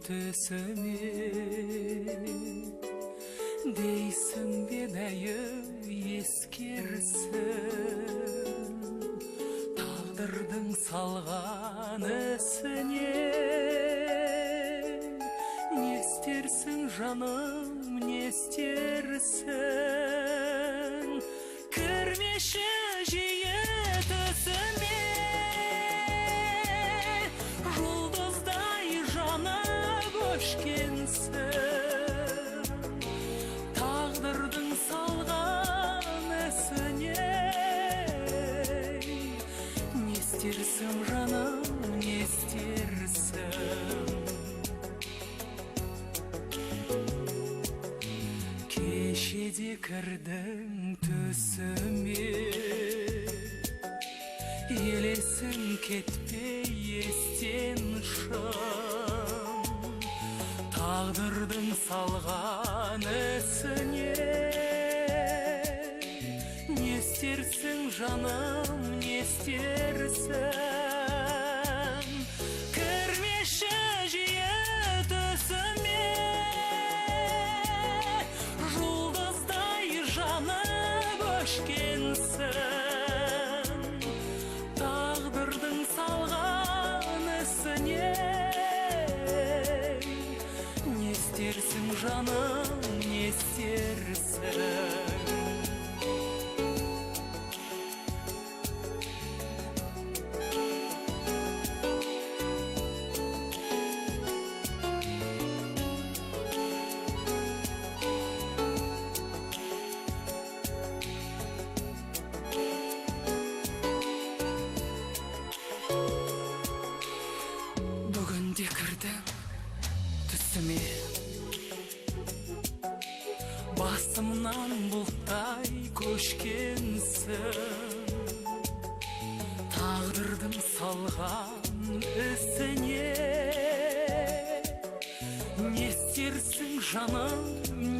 төсіме дейсің бе дәйім ескерсің тағдырдың салған ісіне не істерсің жаным не істерсің кірмеші жиі түсіме жұлдыздай жанып өшкенсің тағдырдың салған ісіне не істерсің жаным не істерсің кешеде кірдің түсіме елесің кетпей естен шын тағдырдың салған ісіне не істерсің жаным не істерсің кірмеші жиі түсіме жұлдыздай жанып өшкенсің тағдырдың салған ісіне не істерсің жаным не істерсің бүгінде кірдің түсіме басымнан бұлттай көшкенсің тағдырдың салған ісіне не істерсің жаным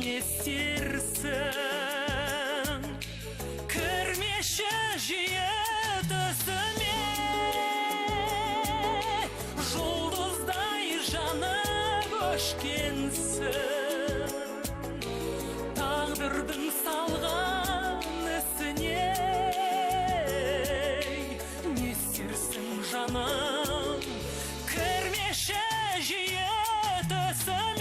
не істерсің кірмеші жиі түсіме жұлдыздай жанып өшкенсің тағдырдың салған ісіне не істерсің жаным кірмеші жиі түсіме